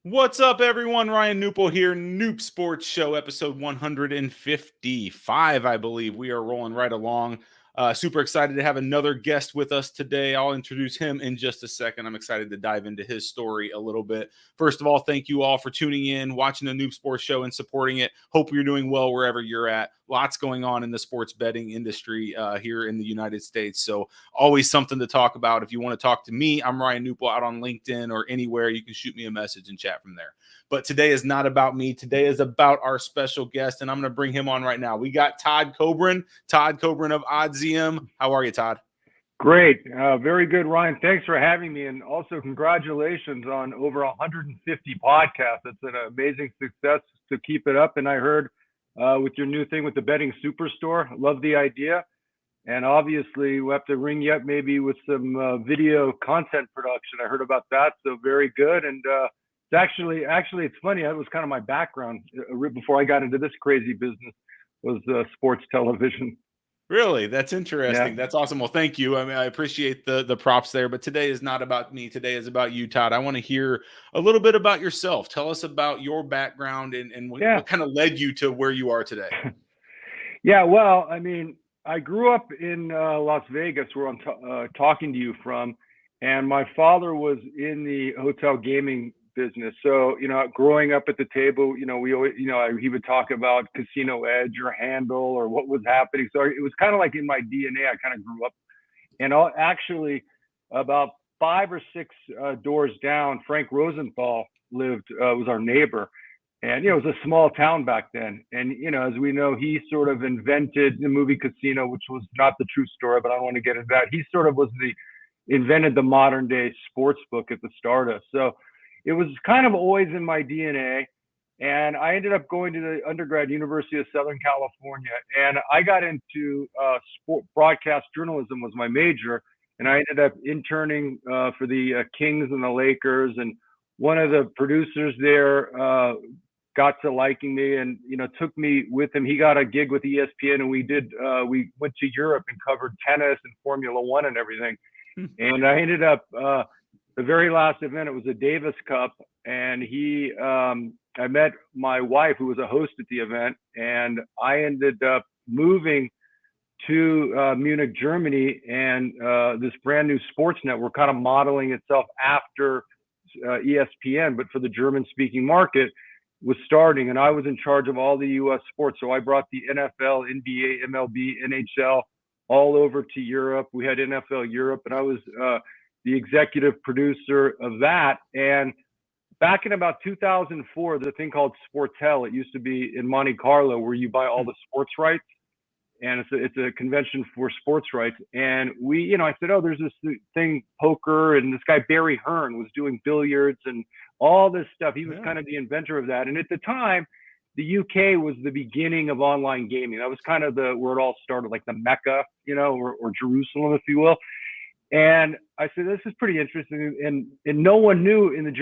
What's up, everyone? Ryan Newpel here, Noop Sports Show, episode 155, I believe. We are rolling right along. Super excited to have another guest with us today. I'll introduce him in just a second. I'm excited to dive into his story a little bit. First of all, thank you all for tuning in, watching the Noop Sports Show, and supporting it. Hope you're doing well wherever you're at. Lots going on in the sports betting industry here in the United States. So always something to talk about. If you want to talk to me, I'm Ryan Newpel out on LinkedIn or anywhere. You can shoot me a message and chat from there. But today is not about me. Today is about our special guest, and I'm going to bring him on right now. We got Todd Kobrin of Oddsium. How are you, Todd? Great. Very good, Ryan. Thanks for having me. And also, congratulations on over 150 podcasts. It's an amazing success to keep it up. And I heard with your new thing with the betting superstore, love the idea. And obviously, we'll have to ring you up maybe with some video content production. I heard about that. So very good. And it's funny. That was kind of my background before I got into this crazy business was sports television. Really? That's interesting. Yeah. That's awesome. Well, thank you. I mean, I appreciate the props there, but today is not about me. Today is about you, Todd. I want to hear a little bit about yourself. Tell us about your background and Yeah. what kind of led you to where you are today. Yeah, well, I mean, I grew up in Las Vegas, where I'm talking to you from, and my father was in the hotel gaming business. So, growing up at the table, we always, he would talk about Casino Edge or Handle or what was happening. So it was kind of like in my DNA. I kind of grew up, and actually, about five or six doors down, Frank Rosenthal lived, was our neighbor. And, it was a small town back then. And, as we know, he sort of invented the movie Casino, which was not the true story, but I don't want to get into that. He sort of invented the modern day sports book at the start of. So it was kind of always in my DNA. And I ended up going to the undergrad University of Southern California. And I got into sport broadcast journalism was my major. And I ended up interning for the Kings and the Lakers. And one of the producers there got to liking me and took me with him. He got a gig with ESPN, and we went to Europe and covered tennis and Formula One and everything. And I ended up the very last event. It was a Davis Cup, and I met my wife, who was a host at the event, and I ended up moving to Munich, Germany, and this brand new sports network, kind of modeling itself after ESPN, but for the German-speaking market, was starting, and I was in charge of all the U.S. sports. So I brought the NFL, NBA, MLB, NHL all over to Europe. We had NFL Europe, and I was the executive producer of that. And back in about 2004, the thing called Sportel, it used to be in Monte Carlo, where you buy all the sports rights. And it's a convention for sports rights. And I said, oh, there's this thing, poker, and this guy, Barry Hearn, was doing billiards and all this stuff. He was kind of the inventor of that. And at the time, the UK was the beginning of online gaming. That was kind of where it all started, like the Mecca, or Jerusalem, if you will. And I said, this is pretty interesting. And no one knew in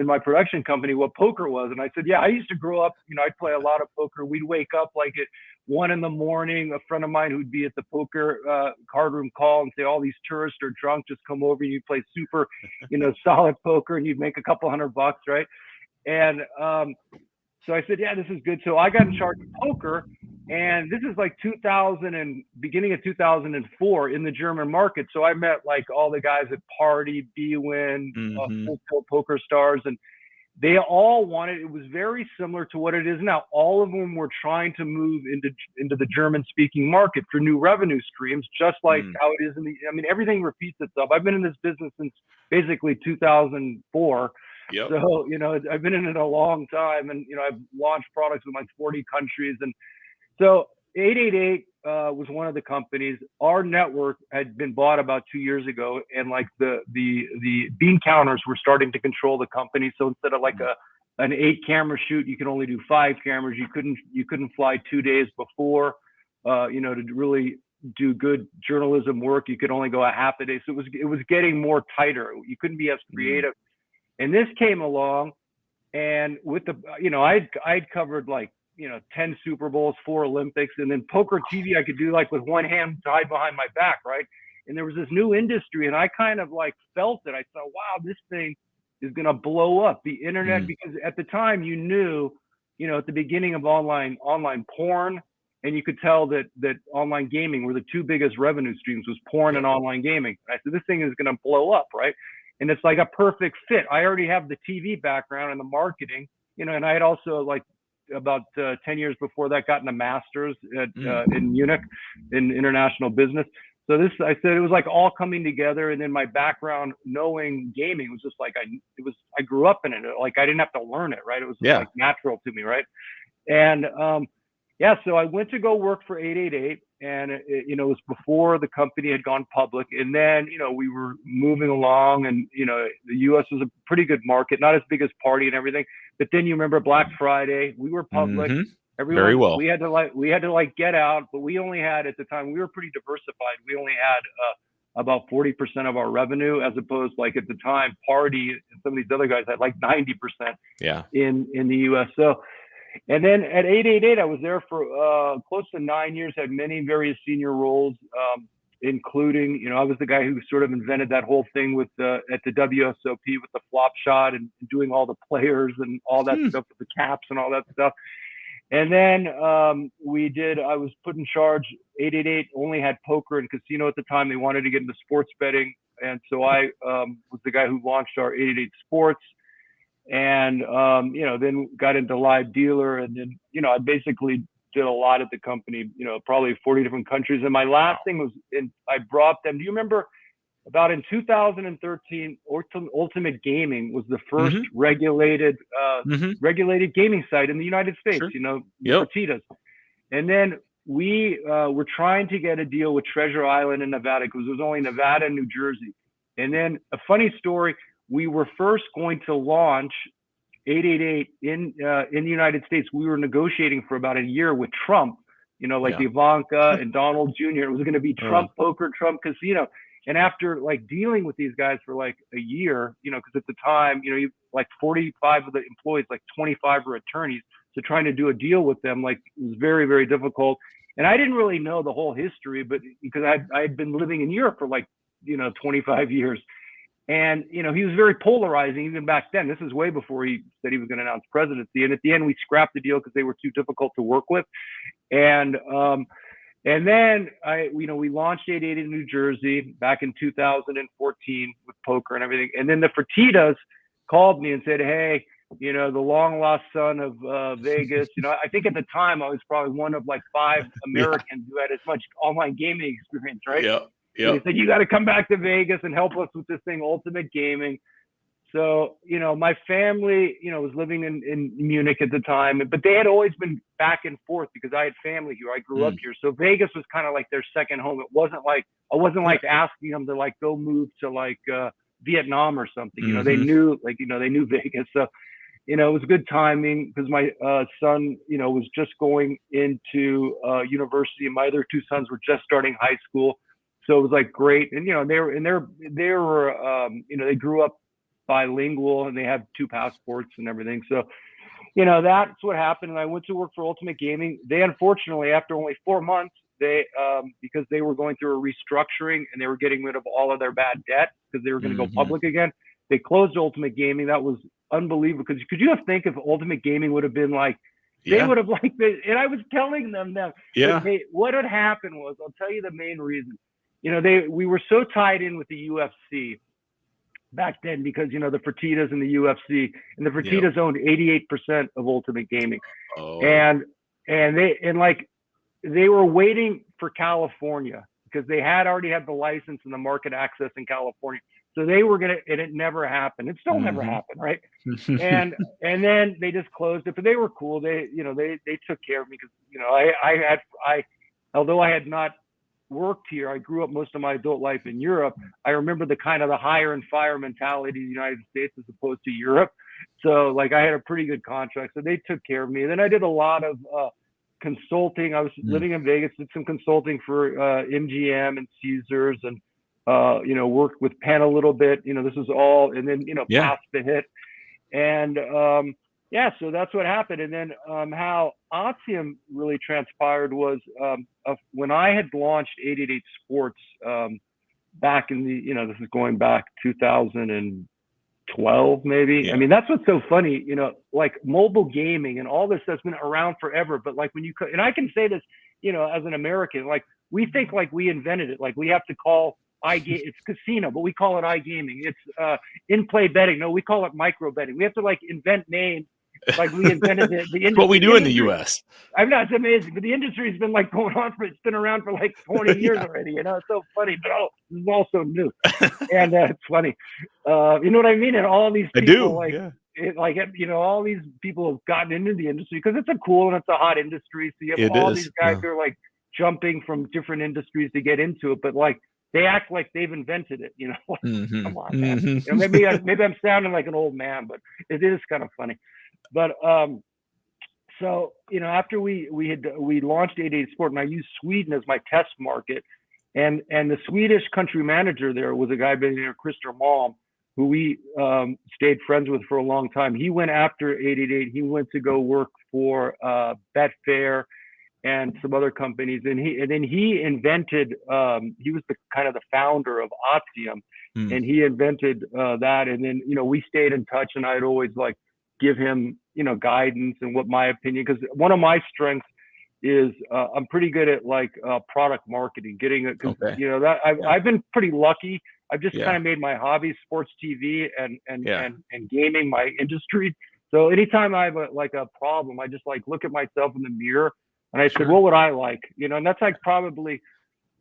my production company what poker was. And I said, yeah, I used to grow up, I'd play a lot of poker. We'd wake up like at 1 a.m. A friend of mine who'd be at the poker card room call and say, all these tourists are drunk, just come over and you play super, solid poker, and you'd make a couple $100, right? And so I said, yeah, this is good. So I got in charge of poker, and this is like 2000 and beginning of 2004 in the German market. So I met like all the guys at Party, Bwin, Full Tilt Poker Stars, and they all wanted. It was very similar to what it is now. All of them were trying to move into the German-speaking market for new revenue streams, just like how it is everything repeats itself. I've been in this business since basically 2004. Yep. So, I've been in it a long time, and, I've launched products in like 40 countries. And so 888 was one of the companies. Our network had been bought about 2 years ago, and like the bean counters were starting to control the company. So instead of like an 8-camera shoot, you can only do 5 cameras. You couldn't fly 2 days before, to really do good journalism work. You could only go a half a day. So it was getting more tighter. You couldn't be as creative. And this came along, and with I'd covered like 10 Super Bowls, 4 Olympics, and then poker TV I could do like with one hand tied behind my back, right? And there was this new industry, and I kind of like felt it. I thought, wow, this thing is going to blow up. The internet, because at the time you knew, at the beginning of online porn, and you could tell that online gaming were the two biggest revenue streams, was porn and online gaming. I said, this thing is going to blow up, right? And it's like a perfect fit. I already have the TV background and the marketing, and I had also, like, about 10 years before that, gotten a master's in Munich in international business. So I said, it was like all coming together. And then my background, knowing gaming, was just like, I grew up in it. Like, I didn't have to learn it, right? It was just like natural to me, right? And so I went to go work for 888, and it was before the company had gone public. And then, we were moving along, and, the US was a pretty good market, not as big as Party and everything. But then you remember Black Friday, we were public. Everyone, very well. We had to get out, but we only had, at the time, we were pretty diversified. We only had about 40% of our revenue, as opposed, like, at the time, Party and some of these other guys had like 90% in the US. So, and then at 888, I was there for close to 9 years, had many various senior roles, including, I was the guy who sort of invented that whole thing with at the WSOP with the flop shot and doing all the players and all that stuff with the caps and all that stuff. And then I was put in charge. 888 only had poker and casino at the time. They wanted to get into sports betting. And so I was the guy who launched our 888 Sports. And, then got into live dealer. And then, I basically did a lot at the company, probably 40 different countries. And my last thing was, I brought them, do you remember about in 2013, Ultimate Gaming was the first regulated gaming site in the United States, Fertitas. And then we were trying to get a deal with Treasure Island in Nevada, because it was only Nevada and New Jersey. And then a funny story, we were first going to launch 888 in the United States. We were negotiating for about a year with Trump, the Ivanka and Donald Jr. It was going to be Trump Poker, Trump Casino. And after, like, dealing with these guys for like a year, because at the time, like 45 of the employees, like 25 were attorneys. So trying to do a deal with them, like, it was very, very difficult. And I didn't really know the whole history, but because I had been living in Europe for like, 25 years. And, he was very polarizing even back then. This is way before he said he was going to announce presidency. And at the end, we scrapped the deal because they were too difficult to work with. And then we launched 888 in New Jersey back in 2014 with poker and everything. And then the Fertitas called me and said, hey, the long lost son of Vegas. I think at the time I was probably one of like 5 Americans who had as much online gaming experience, right? Yeah. He said, you got to come back to Vegas and help us with this thing, Ultimate Gaming. So, my family, was living in Munich at the time, but they had always been back and forth because I had family here. I grew up here. So Vegas was kind of like their second home. It wasn't like, I wasn't like asking them to like go move to like Vietnam or something. They knew, like, they knew Vegas. So, it was good timing because my son, was just going into university, and my other 2 sons were just starting high school. So it was like great. And, they grew up bilingual, and they had 2 passports and everything. So, that's what happened. And I went to work for Ultimate Gaming. They, unfortunately, after only 4 months, because they were going through a restructuring and they were getting rid of all of their bad debt because they were going to go public again, they closed Ultimate Gaming. That was unbelievable. Because could you have think if Ultimate Gaming would have been like, they would have liked it. And I was telling them that, hey, what had happened was, I'll tell you the main reason. We were so tied in with the UFC back then because, the Fertitas and the UFC, and the Fertitas owned 88% of Ultimate Gaming. And they were waiting for California because they had already had the license and the market access in California. So they were and it never happened. It still never happened, right? and then they just closed it, but they were cool. They took care of me because, although I had not worked here, I grew up most of my adult life in Europe. I remember the kind of the hire and fire mentality of the United States as opposed to Europe. So like I had a pretty good contract. So they took care of me. And then I did a lot of consulting. I was living in Vegas, did some consulting for MGM and Caesars, and worked with Penn a little bit. This was all, and then passed the hit. And so that's what happened. And then how Oddsium really transpired was when I had launched 888 Sports back in the, this is going back 2002 12 maybe. Yeah. I mean, that's what's so funny, you know, like mobile gaming and all this stuff's been around forever. But like when you, and I can say this, you know, as an American, like we think like we invented it. Like we have to call iGaming, it's casino, but we call it iGaming. It's in-play betting. No, we call it micro betting. We have to like invent names. Like we invented it. The industry, what we do in the U.S. I know it's amazing, but the industry's been like going on for, it's been around for like 20 years already, you know, it's so funny, but this is also new. And it's funny. You know what I mean? And all these people like, like, you know, all these people have gotten into the industry because it's a cool and it's a hot industry. So you have all these guys who are like jumping from different industries to get into it, but like they act like they've invented it, you know, like, come on, man. You know, maybe I'm sounding like an old man, but it is kind of funny. But so, you know, after we launched 88 Sport, and I used Sweden as my test market, and the Swedish country manager there was a guy by the name of Christer Malm, who we stayed friends with for a long time. He went after 888. He went to go work for Betfair and some other companies, and then he invented. He was the kind of the founder of Oddsium, and he invented that. And then, you know, we stayed in touch, and I'd always like give him, you know, guidance and what my opinion, because one of my strengths is I'm pretty good at like product marketing, getting it. You know, that I've been pretty lucky. I've just kind of made my hobby sports TV and gaming my industry. So anytime I have a problem, I just like look at myself in the mirror and I said, what would I like? You know, and that's like probably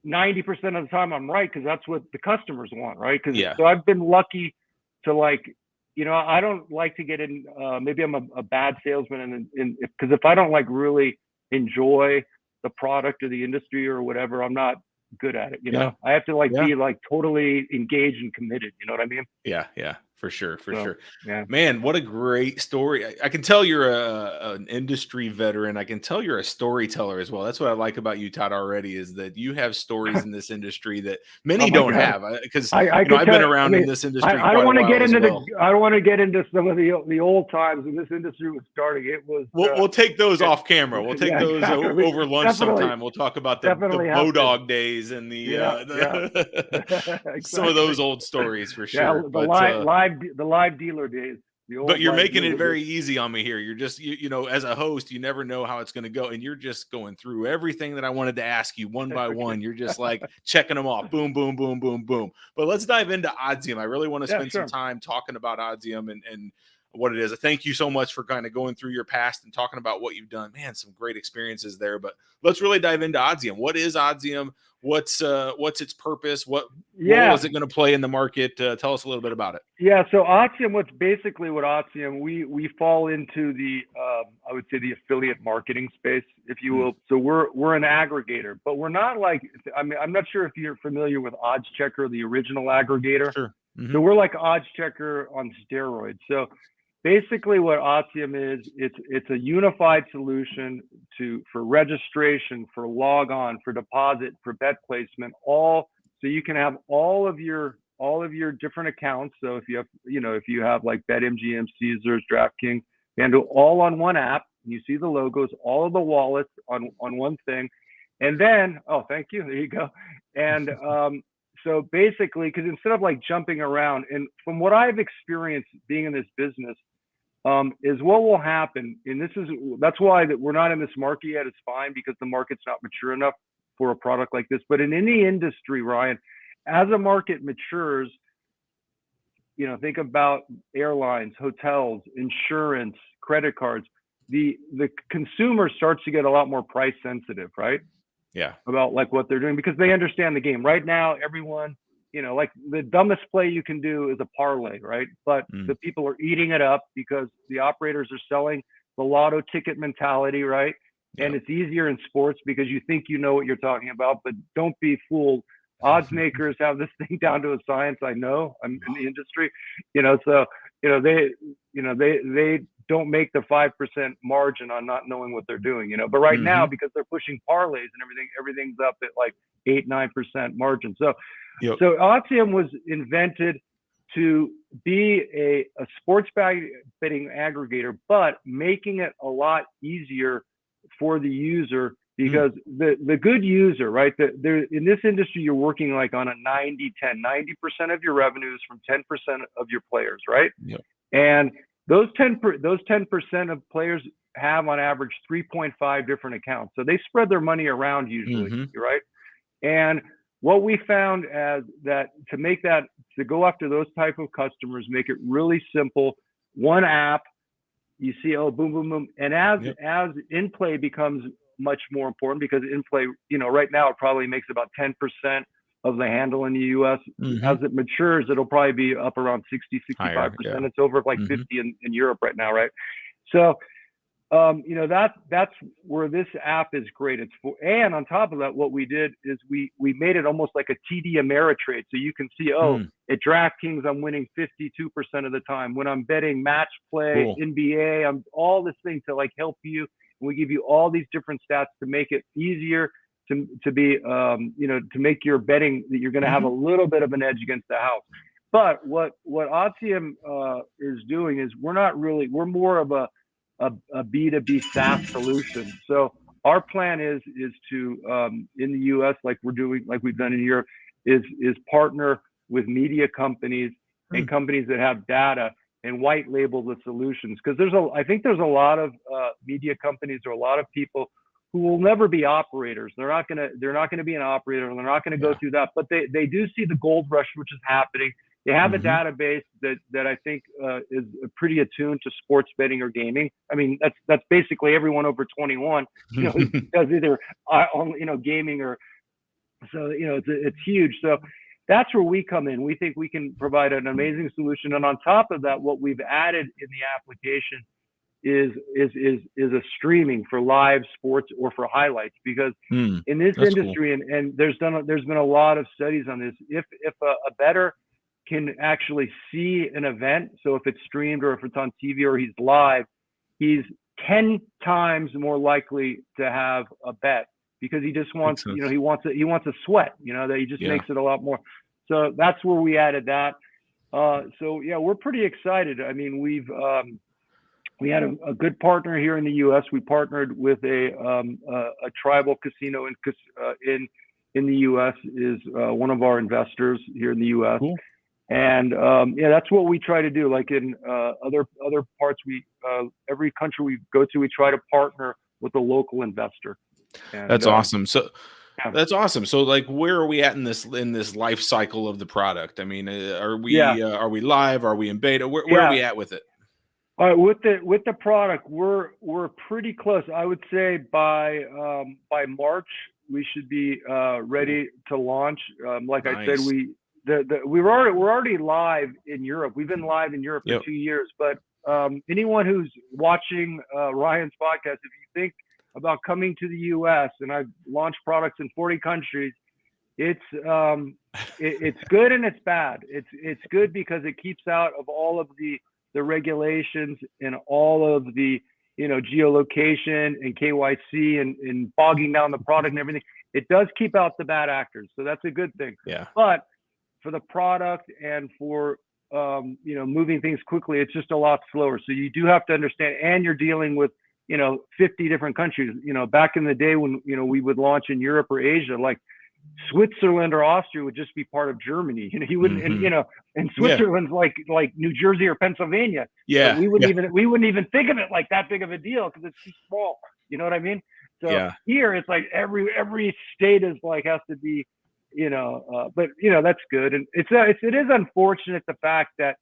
90% of the time I'm right, because that's what the customers want, right? So I've been lucky to like, you know, I don't like to get in. Maybe I'm a bad salesman, because if I don't like really enjoy the product or the industry or whatever, I'm not good at it. You know, I have to like be like totally engaged and committed. You know what I mean? Yeah, for sure. Yeah, man, what a great story. I can tell you're an industry veteran. I can tell you're a storyteller as well. That's what I like about you, Todd, already, is that you have stories in this industry that many don't have, because I've been around in this industry. I don't want to get into I don't want to get into some of the old times when this industry was starting. It was we'll take those off camera. We'll take those over lunch sometime. We'll talk about the Bodog days and some of those old stories for sure. The live dealer days. But you're making it very easy on me here. You're just, you know, as a host, you never know how it's going to go. And you're just going through everything that I wanted to ask you one by one. You're just like checking them off. Boom, boom, boom, boom, boom. But let's dive into Oddsium. I really want to spend some time talking about Oddsium and what it is. I thank you so much for kind of going through your past and talking about what you've done. Man, some great experiences there. But let's really dive into Oddsium. What is Oddsium? What's its purpose? What role is it going to play in the market? Tell us a little bit about it. Yeah, so Oddsium, what Oddsium, we fall into the I would say the affiliate marketing space, if you will. So we're an aggregator, but we're not like, I mean, I'm not sure if you're familiar with OddsChecker, the original aggregator. Sure. So we're like OddsChecker on steroids. So basically what Oddsium is, it's a unified solution for registration, for log on, for deposit, for bet placement, so you can have all of your different accounts. So if you have like BetMGM, Caesars, DraftKings, FanDuel, all on one app, you see the logos, all of the wallets on one thing. And then, thank you, there you go. And so basically, because instead of like jumping around, and from what I've experienced being in this business, is what will happen, and that's why that we're not in this market yet. It's fine, because the market's not mature enough for a product like this. But in any industry, Ryan, as a market matures, you know, think about airlines, hotels, insurance, credit cards. The consumer starts to get a lot more price sensitive, right? Yeah. About like what they're doing, because they understand the game. Right now, everyone, you know, like the dumbest play you can do is a parlay, right? But the people are eating it up because the operators are selling the lotto ticket mentality, right? And it's easier in sports because you think you know what you're talking about, but don't be fooled. Odds makers have this thing down to a science. I know, I'm in the industry, you know, so, they don't make the 5% margin on not knowing what they're doing, you know, but right now, because they're pushing parlays and everything's up at like 8-9% margin. So Oddsium was invented to be a sports betting aggregator, but making it a lot easier for the user, because the good user, right? In this industry, you're working like on a 90-10, 90% of your revenues from 10% of your players, right? Yep. And those 10% of players have on average 3.5 different accounts. So they spread their money around usually, right? And what we found as that to go after those type of customers, make it really simple, one app, you see, oh, boom, boom, boom. And as in-play becomes much more important, because in-play, right now it probably makes about 10% of the handle in the US. As it matures, it'll probably be up around 60-65%. It's over like 50 in Europe right now, right? So that's where this app is great. It's for, and on top of that, what we did is we made it almost like a TD Ameritrade. So you can see, at DraftKings, I'm winning 52% of the time. When I'm betting match play, NBA, I'm all this thing to like help you. And we give you all these different stats to make it easier to be, to make your betting that you're going to have a little bit of an edge against the house. But what Oddsium is doing is we're more of a B2B SaaS solution. So our plan is to in the US, like we've done in Europe, is partner with media companies and companies that have data and white label the solutions. Because I think there's a lot of media companies or a lot of people who will never be operators. They're not gonna be an operator, and they're not gonna go through that. But they do see the gold rush, which is happening. They have a database that I think is pretty attuned to sports betting or gaming. I mean, that's basically everyone over 21, who does either gaming or, so it's huge. So that's where we come in. We think we can provide an amazing solution, and on top of that, what we've added in the application is a streaming for live sports or for highlights, because in this industry, cool. and there's been a lot of studies on this. If a bettor can actually see an event, so if it's streamed or if it's on TV or he's live, he's 10 times more likely to have a bet, because he just wants, he wants a sweat, that he just makes it a lot more. So that's where we added that. So yeah, we're pretty excited. I mean, we had a good partner here in the U.S. We partnered with a tribal casino in the U.S. is one of our investors here in the U.S. Cool. And that's what we try to do. Like in other parts, every country we go to, we try to partner with a local investor. And, that's awesome. So that's awesome. So like, where are we at in this life cycle of the product? I mean, are we live? Are we in beta? Where are we at with it? With the product, we're pretty close. I would say by March we should be ready to launch. Like nice. I said, we're already live in Europe. We've been live in Europe for 2 years. But anyone who's watching Ryan's podcast, if you think about coming to the U.S., and I've launched products in 40 countries, it's good and it's bad. It's good because it keeps out of all of the regulations and all of the geolocation and KYC and bogging down the product and everything. It does keep out the bad actors, so that's a good thing. Yeah. But for the product and for moving things quickly, it's just a lot slower. So you do have to understand, and you're dealing with 50 different countries. Back in the day when we would launch in Europe or Asia, like Switzerland or Austria would just be part of Germany. He wouldn't, and Switzerland's like New Jersey or Pennsylvania. Yeah, but we wouldn't even think of it like that big of a deal because it's too small. You know what I mean? So here it's like every state is like has to be, but that's good. And it is unfortunate the fact that,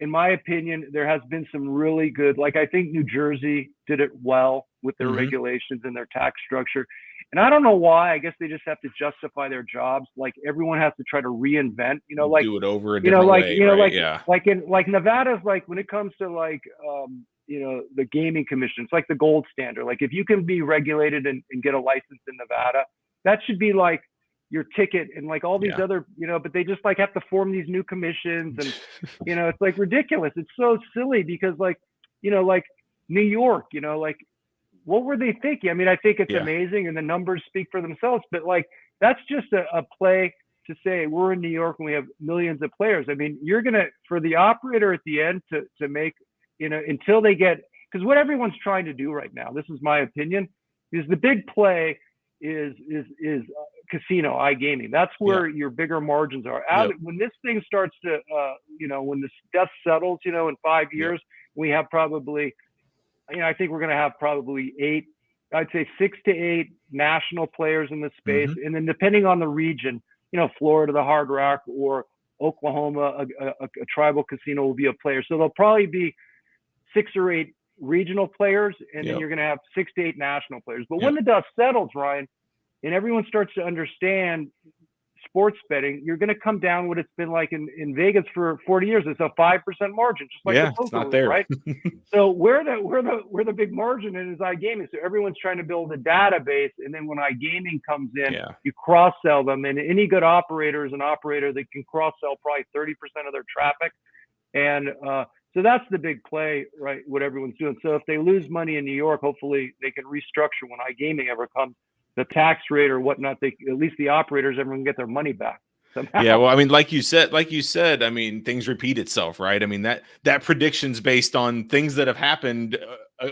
in my opinion, there has been some really good, like I think New Jersey did it well with their regulations and their tax structure. And I don't know why. I guess they just have to justify their jobs. Like everyone has to try to reinvent, like do it over a different way, right? like Nevada's like, when it comes to like, the gaming commission, it's like the gold standard. Like if you can be regulated and get a license in Nevada, that should be like your ticket, and like all these other, but they just like have to form these new commissions, and it's like ridiculous. It's so silly because like New York, like what were they thinking? I mean, I think it's amazing and the numbers speak for themselves, but like that's just a play to say we're in New York and we have millions of players. I mean, you're gonna, for the operator at the end to make, until they get, because what everyone's trying to do right now, this is my opinion, because the big play is casino, iGaming. That's where your bigger margins are. When this thing starts to, when the dust settles, in 5 years, we have probably, I think we're going to have probably 6 to 8 national players in the space. And then depending on the region, Florida, the Hard Rock, or Oklahoma, a tribal casino will be a player. So there'll probably be 6 or 8 regional players, and then you're going to have 6 to 8 national players. But when the dust settles, Ryan, and everyone starts to understand sports betting, you're going to come down what it's been like in Vegas for 40 years. It's a 5% margin, just like the poker it's not room, there. right? So where the big margin is iGaming. So everyone's trying to build a database, and then when iGaming comes in, you cross sell them. And any good operator is an operator that can cross sell probably 30% of their traffic. And so that's the big play, right? What everyone's doing. So if they lose money in New York, hopefully they can restructure when iGaming ever comes. The tax rate or whatnot, at least the operators, everyone get their money back somehow. Yeah, well, I mean, like you said, I mean, things repeat itself, right? I mean, that prediction's based on things that have happened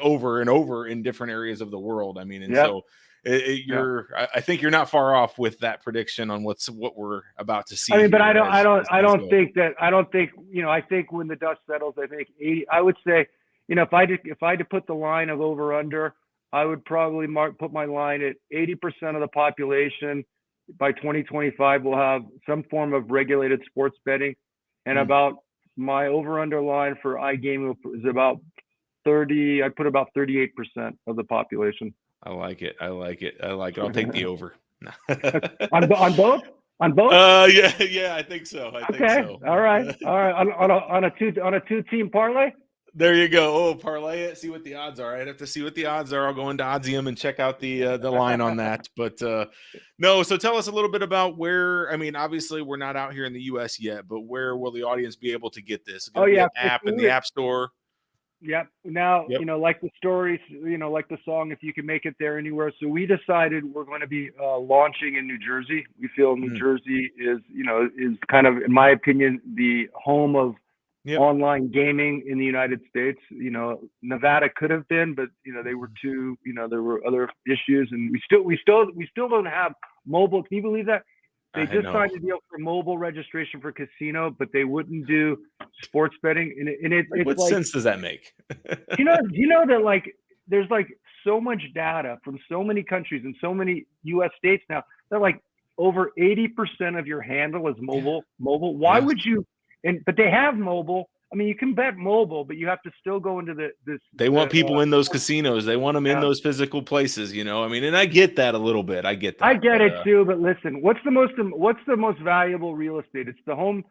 over and over in different areas of the world. I mean, and so I think you're not far off with that prediction on what we're about to see. I mean, but I don't think, I think when the dust settles, I think 80, I would say, if I had to put the line of over under, I would probably put my line at 80% of the population by 2025 will have some form of regulated sports betting, and about my over/under line for iGaming is about 30. I put about 38% of the population. I like it. I'll take the over. on both. Yeah, I think so. Think so. All right. On a two-team parlay. There you go. Oh, parlay it. See what the odds are. I'd have to see what the odds are. I'll go into Oddsium and check out the line on that. But no. So tell us a little bit about where. I mean, obviously we're not out here in the U.S. yet, but where will the audience be able to get this? An app in the App Store. Yep. Now, like the stories, like the song, if you can make it there anywhere. So we decided we're going to be launching in New Jersey. We feel New Jersey is kind of, in my opinion, the home of online gaming in the United States. Nevada could have been, but they were too, there were other issues, and we still don't have mobile. Can you believe that? They just signed a deal for mobile registration for casino, but they wouldn't do sports betting. And it's what sense does that make? you know that like there's like so much data from so many countries and so many U.S. states now that like over 80% of your handle is mobile. Why would you? But they have mobile. I mean, you can bet mobile, but you have to still go into this. They want people in those casinos. They want them in those physical places. I mean, and I get that a little bit. I get that. I get it too. But listen, what's the most valuable real estate? It's the home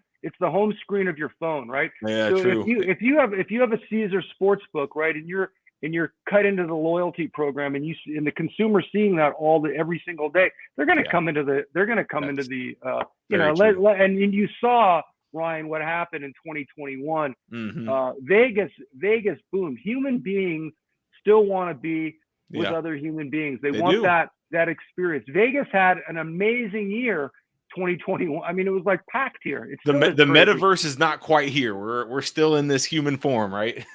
screen of your phone, right? Yeah, so true. If you have a Caesar Sportsbook, right, and you're cut into the loyalty program, and the consumer seeing that every single day, they're going to come into the and you saw, Ryan, what happened in 2021, Vegas boomed. Human beings still want to be with other human beings. They want that experience. Vegas had an amazing year, 2021. I mean, it was like packed here. The metaverse is not quite here. We're still in this human form, right?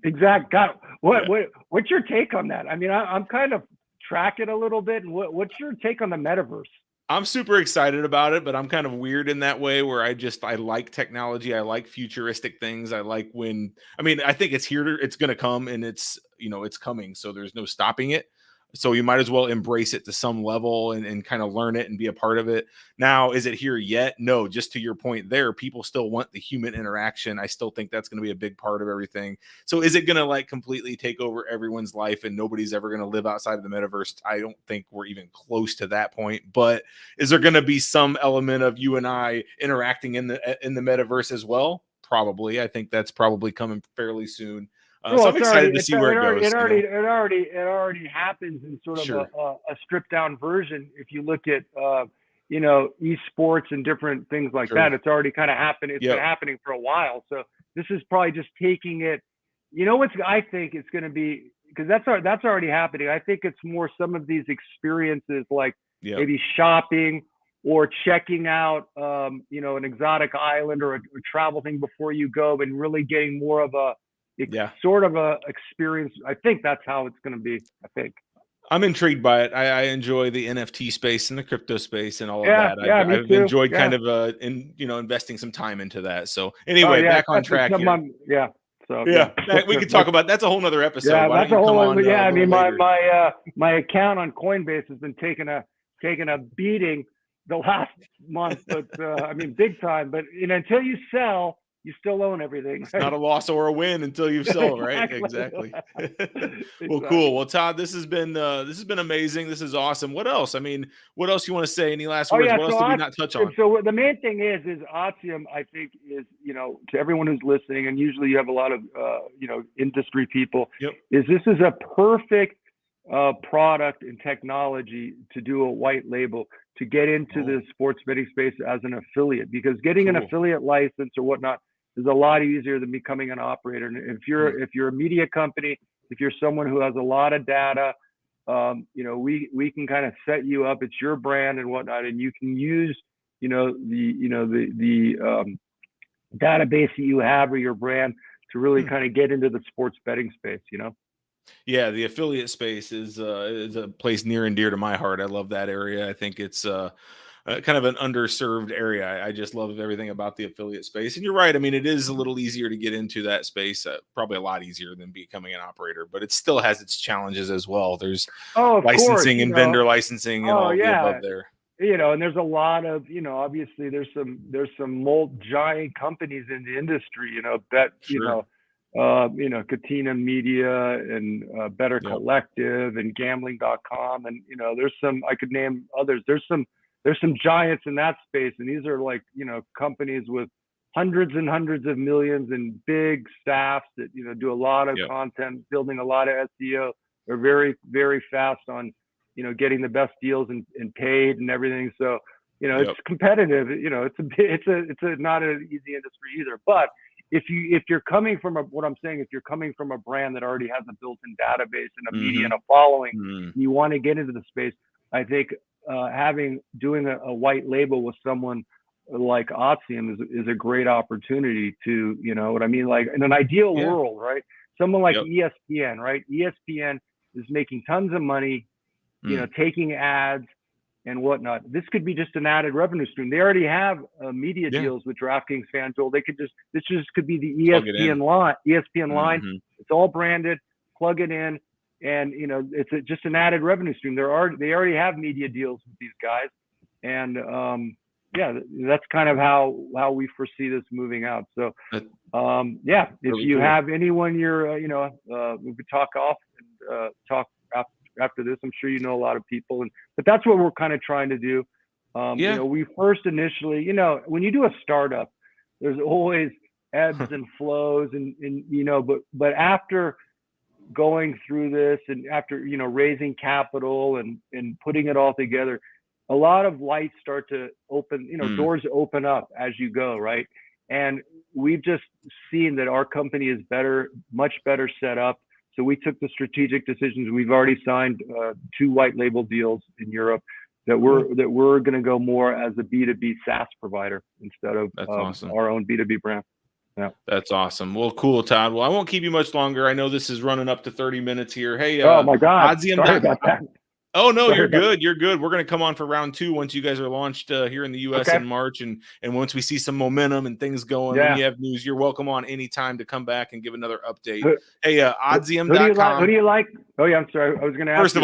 Exactly. God, what's your take on that? I mean, I'm kind of tracking a little bit. And what's your take on the metaverse? I'm super excited about it, but I'm kind of weird in that way where I like technology. I like futuristic things. I think it's here. It's going to come, and it's coming. So there's no stopping it. So you might as well embrace it to some level and kind of learn it and be a part of it. Now, is it here yet? No, just to your point there, people still want the human interaction. I still think that's going to be a big part of everything. So is it going to like completely take over everyone's life and nobody's ever going to live outside of the metaverse? I don't think we're even close to that point, but is there going to be some element of you and I interacting in the metaverse as well? Probably. I think that's probably coming fairly soon. So I'm excited to see where it goes. It already happens in sort of a stripped down version. If you look at esports and different things like that, it's already kind of happened. It's been happening for a while. So this is probably just taking it. I think it's going to be, because that's already happening. I think it's more some of these experiences like maybe shopping or checking out an exotic island or a travel thing before you go, and really getting more of a sort of a experience. I think that's how it's going to be. I think I'm intrigued by it. I enjoy the NFT space and the crypto space and all of Yeah, that. yeah, me I've too. enjoyed Yeah. kind of investing some time into that. So Oh anyway, yeah, back on that's track something here. yeah. So Yeah, yeah, we could talk about that's a whole nother episode. yeah, Why don't that's a you come whole. on Yeah, a I little mean, later? my account on Coinbase has been taking a beating the last month, but I mean, big time. But until you sell, you still own everything, It's not right? a loss or a win until you've sold, right? Exactly. Exactly. Well, cool. Exactly. Well, Todd, this has been amazing. This is awesome. What else? I mean, what else you want to say? Any last Oh words? yeah, What else so did we not touch on? so the main thing is Oddsium. I think is to everyone who's listening, and usually you have a lot of industry people. Yep. This is a perfect product and technology to do a white label to get into the sports betting space as an affiliate, because getting an affiliate license or whatnot is a lot easier than becoming an operator. And if you're a media company, if you're someone who has a lot of data, we can kind of set you up. It's your brand and whatnot, and you can use the database that you have or your brand to really kind of get into the sports betting space. Yeah, the affiliate space is a place near and dear to my heart. I love that area. I think it's kind of an underserved area. I just love everything about the affiliate space. And you're right. I mean, it is a little easier to get into that space, probably a lot easier than becoming an operator, but it still has its challenges as well. There's Of course, licensing and vendor licensing and Oh all of the yeah, above there. and there's a lot of obviously there's some giant companies in the industry. Sure. Katina Media and Better Yep. Collective and Gambling.com, and there's some I could name others. There's some giants in that space, and these are like companies with hundreds and hundreds of millions and big staffs that do a lot of Yep. content, building a lot of SEO. They're very very fast on getting the best deals and paid and everything. So Yep. it's competitive. It's a not an easy industry either. But if you're coming from if you're coming from a brand that already has a built-in database and a media and a following, and you want to get into the space, I think doing a white label with someone like Oddsium is a great opportunity to, what I mean? Like in an ideal Yeah. world, right? Someone like Yep. ESPN, right? ESPN is making tons of money, taking ads and whatnot. This could be just an added revenue stream. They already have media deals with DraftKings, FanDuel. This just could be the Plug it in. ESPN line. It's all branded. Plug it in, and it's just an added revenue stream. They already have media deals with these guys, and that's kind of how we foresee this moving out. So if Really you cool. have anyone we could talk off and talk after this. I'm sure you know a lot of people, but that's what we're kind of trying to do. We first initially, when you do a startup, there's always ebbs and flows, and but after going through this and after raising capital and putting it all together, a lot of lights start to open. Doors open up as you go, right? And we've just seen that our company is much better set up. So we took the strategic decisions. We've already signed 2 white label deals in Europe that we're going to go more as a B2B SaaS provider instead of awesome. our own B2B brand. Yeah. That's awesome. Well, cool, Todd. Well, I won't keep you much longer. I know this is running up to 30 minutes here. Hey, oh my God. Oddsium. Sorry about that. Oh no, you're good. You're good. We're going to come on for round 2 once you guys are launched here in the US in March, and once we see some momentum and things going. When you have news, you're welcome on anytime to come back and give another update. Hey, Oddsium.com. Who do you like? Oh yeah, I'm sorry. I was going to ask. First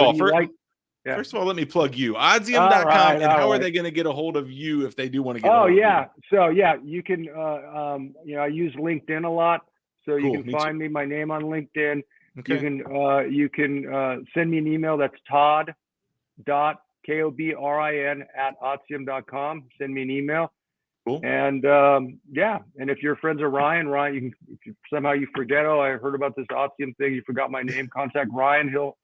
of all, let me plug you. Oddsium.com. And how are they going to get a hold of you if they do want to get a hold of you? So you can I use LinkedIn a lot. So you can find me, my name on LinkedIn. Okay. You can send me an email. That's todd.kobrin@oddsium.com. Send me an email. Cool. And and if you're friends of Ryan, if somehow you forget, I heard about this Oddsium thing, you forgot my name, contact Ryan. He'll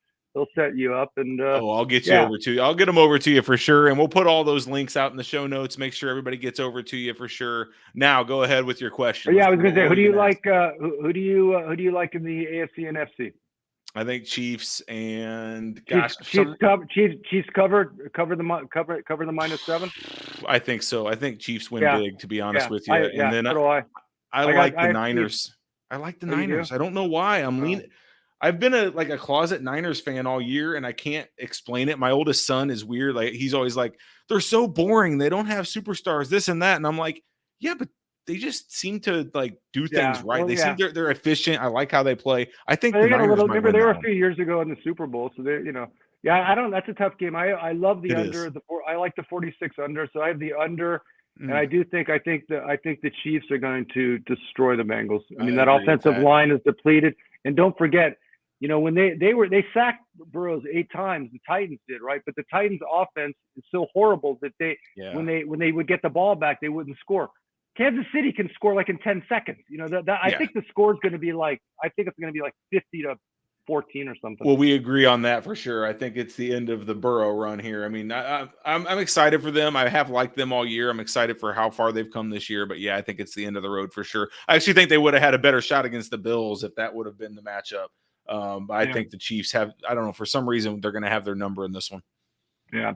set you up. And I'll get you over to you. I'll get them over to you for sure. And we'll put all those links out in the show notes. Make sure everybody gets over to you for sure. Now go ahead with your question. I was going to say, who do you like? Who do you like in the AFC and FC? I think Chiefs and Chiefs cover the -7. I think so. I think Chiefs win big, to be honest with you. And then I like the Niners. I like the Niners. I don't know why. I've been a closet Niners fan all year, and I can't explain it. My oldest son is weird. Like, he's always like, they're so boring. They don't have superstars, this and that. And I'm like, yeah, but they just seem to like do things Yeah. right. Well, They seem yeah. they're efficient. I like how they play. I think the They got a Niners little. might Remember, win they were that a one. few years ago in the Super Bowl, so they, yeah. I don't. That's a tough game. I love the It under. is. I like the 46 under. So I have the under, and Mm, I think the Chiefs are going to destroy the Bengals. I I mean, that agree with offensive that. line is depleted, and don't forget, when they sacked Burrows 8 times, the Titans did, right? But the Titans' offense is so horrible that Yeah. when they would get the ball back, they wouldn't score. Kansas City can score like in 10 seconds. I Yeah. think the score is going to be like, I think it's going to be like 50-14 or something. Well, we agree on that for sure. I think it's the end of the Burrow run here. I mean, I'm excited for them. I have liked them all year. I'm excited for how far they've come this year. But yeah, I think it's the end of the road for sure. I actually think they would have had a better shot against the Bills if that would have been the matchup. But I Yeah. think the Chiefs have. I don't know, for some reason they're going to have their number in this one. Yeah.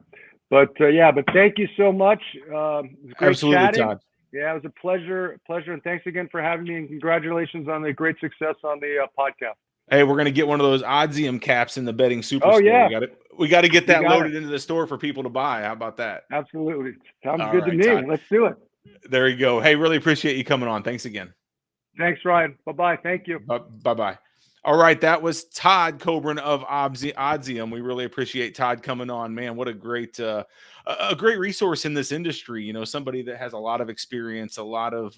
But thank you so much. It was great Absolutely, chatting. Todd. Yeah, it was a pleasure. And thanks again for having me. And congratulations on the great success on the podcast. Hey, we're gonna get one of those Oddsium caps in the betting Oh, superstore. yeah. We got to get We that got it. loaded into the store for people to buy. How about that? Absolutely. Sounds All good to right, me. Todd. Let's do it. There you go. Hey, really appreciate you coming on. Thanks again. Thanks, Ryan. Bye-bye. Thank you. Bye-bye. All right, that was Todd Kobrin of Oddsium. We really appreciate Todd coming on. Man, what a great resource in this industry. Somebody that has a lot of experience, a lot of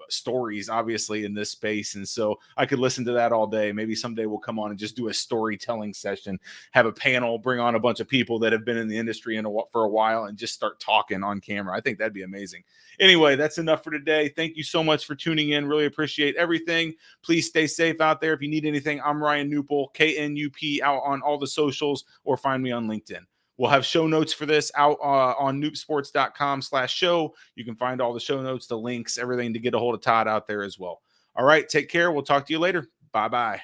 stories, obviously, in this space. And so I could listen to that all day. Maybe someday we'll come on and just do a storytelling session, have a panel, bring on a bunch of people that have been in the industry for a while, and just start talking on camera. I think that'd be amazing. Anyway, that's enough for today. Thank you so much for tuning in. Really appreciate everything. Please stay safe out there. If you need anything, I'm Ryan Newpol, KNUP, out on all the socials, or find me on LinkedIn. We'll have show notes for this out on noopsports.com/show. You can find all the show notes, the links, everything to get a hold of Todd out there as well. All right, take care. We'll talk to you later. Bye-bye.